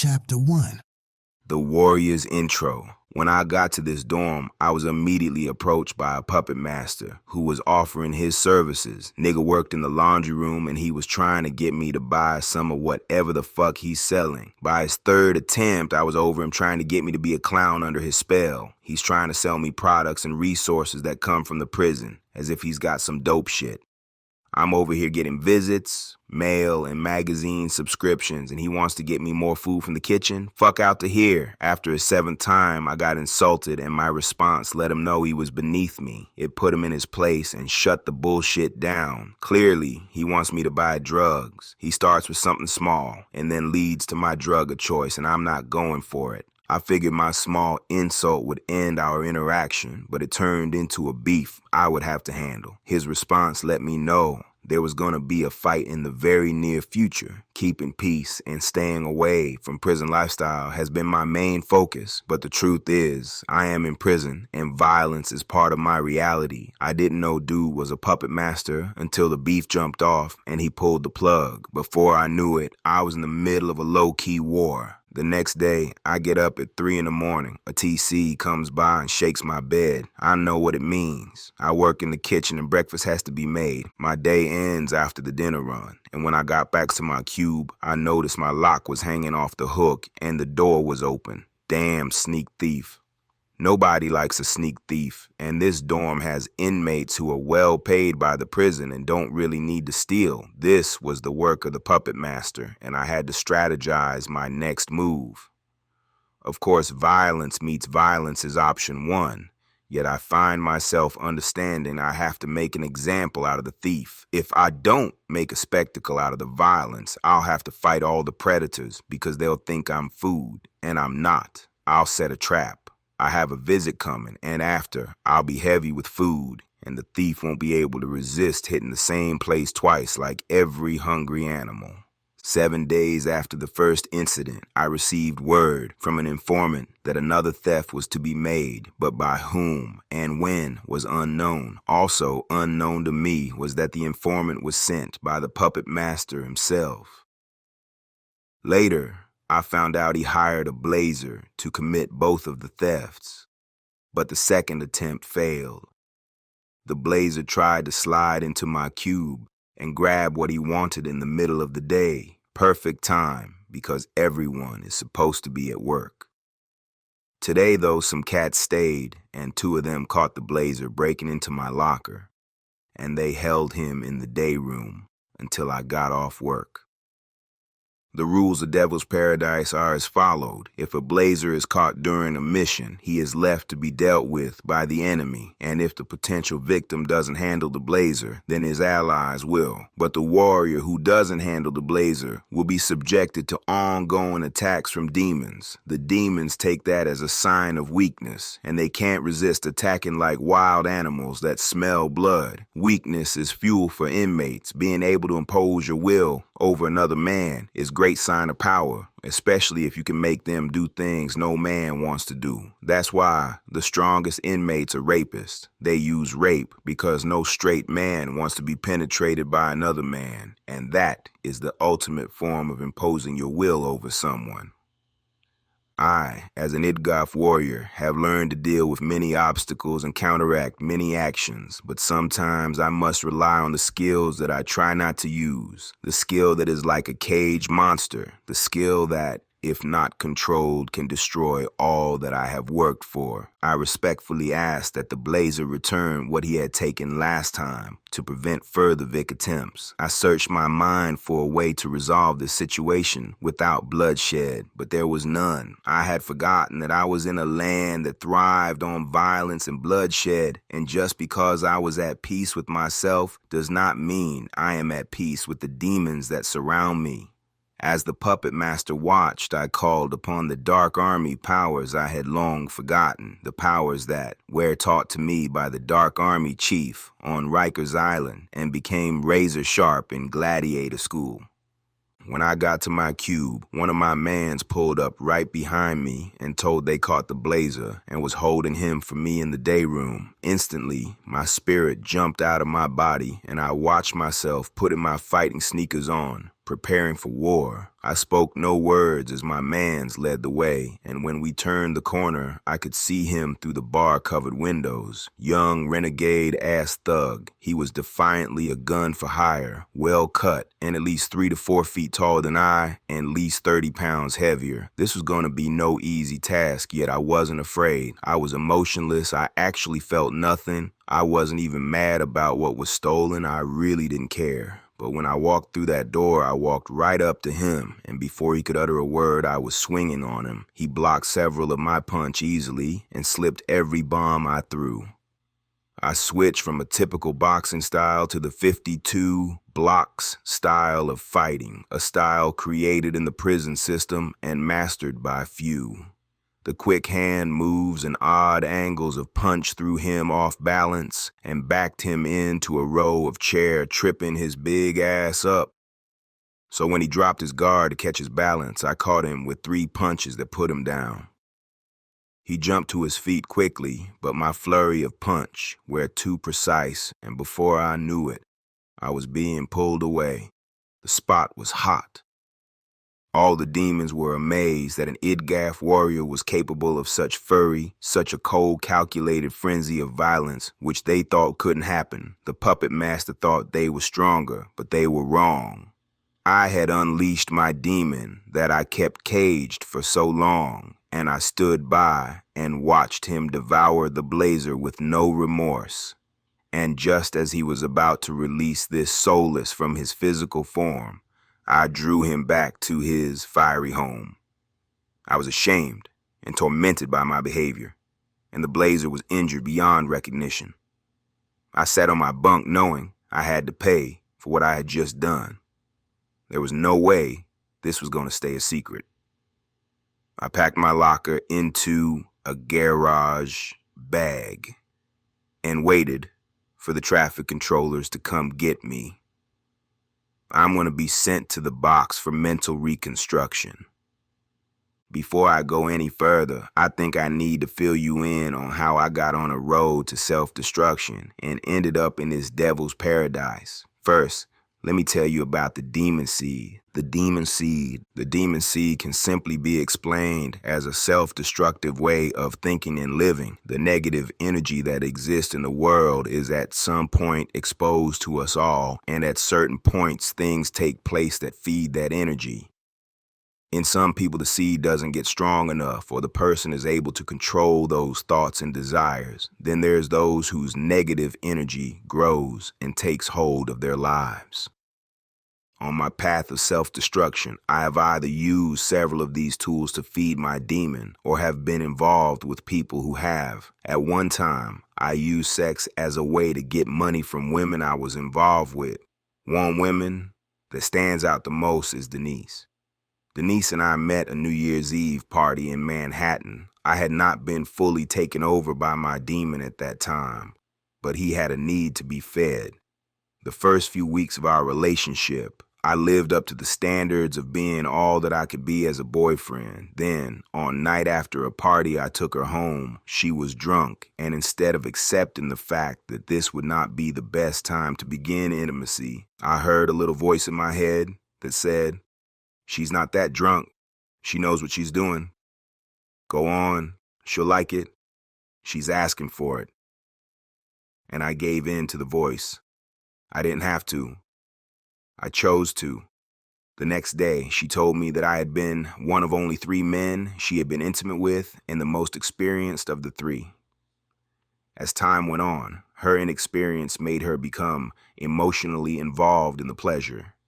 Chapter 1. The Warrior's Intro. When I got to this dorm, I was immediately approached by a puppet master who was offering his services. Nigga worked in the laundry room and he was trying to get me to buy some of whatever the fuck he's selling. By his third attempt, I was over him trying to get me to be a clown under his spell. He's trying to sell me products and resources that come from the prison, as if he's got some dope shit. I'm over here getting visits, mail, and magazine subscriptions, and he wants to get me more food from the kitchen? Fuck out to here. After his 7th time, I got insulted, and my response let him know he was beneath me. It put him in his place and shut the bullshit down. Clearly, he wants me to buy drugs. He starts with something small, and then leads to my drug of choice, and I'm not going for it. I figured my small insult would end our interaction, but it turned into a beef I would have to handle. His response let me know there was going to be a fight in the very near future. Keeping peace and staying away from prison lifestyle has been my main focus, but the truth is, I am in prison and violence is part of my reality. I didn't know dude was a puppet master until the beef jumped off and he pulled the plug. Before I knew it, I was in the middle of a low-key war. The next day, I get up at 3 in the morning. A TC comes by and shakes my bed. I know what it means. I work in the kitchen and breakfast has to be made. My day ends after the dinner run. And when I got back to my cube, I noticed my lock was hanging off the hook and the door was open. Damn sneak thief. Nobody likes a sneak thief, and this dorm has inmates who are well paid by the prison and don't really need to steal. This was the work of the puppet master, and I had to strategize my next move. Of course, violence meets violence is option 1, yet I find myself understanding I have to make an example out of the thief. If I don't make a spectacle out of the violence, I'll have to fight all the predators because they'll think I'm food, and I'm not. I'll set a trap. I have a visit coming, and after, I'll be heavy with food, and the thief won't be able to resist hitting the same place twice like every hungry animal. 7 days after the first incident, I received word from an informant that another theft was to be made, but by whom and when was unknown. Also unknown to me was that the informant was sent by the puppet master himself. Later, I found out he hired a blazer to commit both of the thefts, but the second attempt failed. The blazer tried to slide into my cube and grab what he wanted in the middle of the day. Perfect time, because everyone is supposed to be at work. Today, though, some cats stayed, and 2 of them caught the blazer breaking into my locker, and they held him in the day room until I got off work. The rules of Devil's Paradise are as followed. If a blazer is caught during a mission, he is left to be dealt with by the enemy, and if the potential victim doesn't handle the blazer, then his allies will. But the warrior who doesn't handle the blazer will be subjected to ongoing attacks from demons. The demons take that as a sign of weakness, and they can't resist attacking like wild animals that smell blood. Weakness is fuel for inmates. Being able to impose your will over another man is great sign of power, especially if you can make them do things no man wants to do. That's why the strongest inmates are rapists. They use rape because no straight man wants to be penetrated by another man, and that is the ultimate form of imposing your will over someone. I, as an Idgoth warrior, have learned to deal with many obstacles and counteract many actions, but sometimes I must rely on the skills that I try not to use. The skill that is like a cage monster. The skill that, if not controlled, can destroy all that I have worked for. I respectfully asked that the blazer return what he had taken last time to prevent further Vic attempts. I searched my mind for a way to resolve this situation without bloodshed, but there was none. I had forgotten that I was in a land that thrived on violence and bloodshed, and just because I was at peace with myself does not mean I am at peace with the demons that surround me. As the puppet master watched, I called upon the Dark Army powers I had long forgotten, the powers that were taught to me by the Dark Army chief on Rikers Island and became razor sharp in gladiator school. When I got to my cube, one of my mans pulled up right behind me and told they caught the blazer and was holding him for me in the day room. Instantly, my spirit jumped out of my body and I watched myself putting my fighting sneakers on, preparing for war. I spoke no words as my mans led the way, and when we turned the corner, I could see him through the bar-covered windows. Young, renegade-ass thug. He was defiantly a gun for hire, well-cut, and at least 3 to 4 feet taller than I, and at least 30 pounds heavier. This was going to be no easy task, yet I wasn't afraid. I was emotionless. I actually felt nothing. I wasn't even mad about what was stolen. I really didn't care. But when I walked through that door, I walked right up to him, and before he could utter a word, I was swinging on him. He blocked several of my punch easily and slipped every bomb I threw. I switched from a typical boxing style to the 52 blocks style of fighting, a style created in the prison system and mastered by few. The quick hand moves and odd angles of punch threw him off balance and backed him into a row of chair, tripping his big ass up. So when he dropped his guard to catch his balance, I caught him with 3 punches that put him down. He jumped to his feet quickly, but my flurry of punch were too precise, and before I knew it, I was being pulled away. The spot was hot. All the demons were amazed that an Idgaf warrior was capable of such fury, such a cold, calculated frenzy of violence, which they thought couldn't happen. The puppet master thought they were stronger, but they were wrong. I had unleashed my demon that I kept caged for so long, and I stood by and watched him devour the blazer with no remorse. And just as he was about to release this soulless from his physical form, I drew him back to his fiery home. I was ashamed and tormented by my behavior, and the blazer was injured beyond recognition. I sat on my bunk knowing I had to pay for what I had just done. There was no way this was going to stay a secret. I packed my locker into a garage bag and waited for the traffic controllers to come get me. I'm going to be sent to the box for mental reconstruction. Before I go any further, I think I need to fill you in on how I got on a road to self-destruction and ended up in this devil's paradise. First, let me tell you about the demon seed. The demon seed can simply be explained as a self-destructive way of thinking and living. The negative energy that exists in the world is at some point exposed to us all, and at certain points things take place that feed that energy. In some people, the seed doesn't get strong enough, or the person is able to control those thoughts and desires. Then there's those whose negative energy grows and takes hold of their lives. On my path of self-destruction, I have either used several of these tools to feed my demon, or have been involved with people who have. At one time, I used sex as a way to get money from women I was involved with. One woman that stands out the most is Denise. Denise and I met a New Year's Eve party in Manhattan. I had not been fully taken over by my demon at that time, but he had a need to be fed. The first few weeks of our relationship, I lived up to the standards of being all that I could be as a boyfriend. Then, on night after a party, I took her home. She was drunk, and instead of accepting the fact that this would not be the best time to begin intimacy, I heard a little voice in my head that said, "She's not that drunk. She knows what she's doing. Go on, she'll like it. She's asking for it." And I gave in to the voice. I didn't have to. I chose to. The next day, she told me that I had been one of only 3 men she had been intimate with, and the most experienced of the 3. As time went on, her inexperience made her become emotionally involved in the pleasure.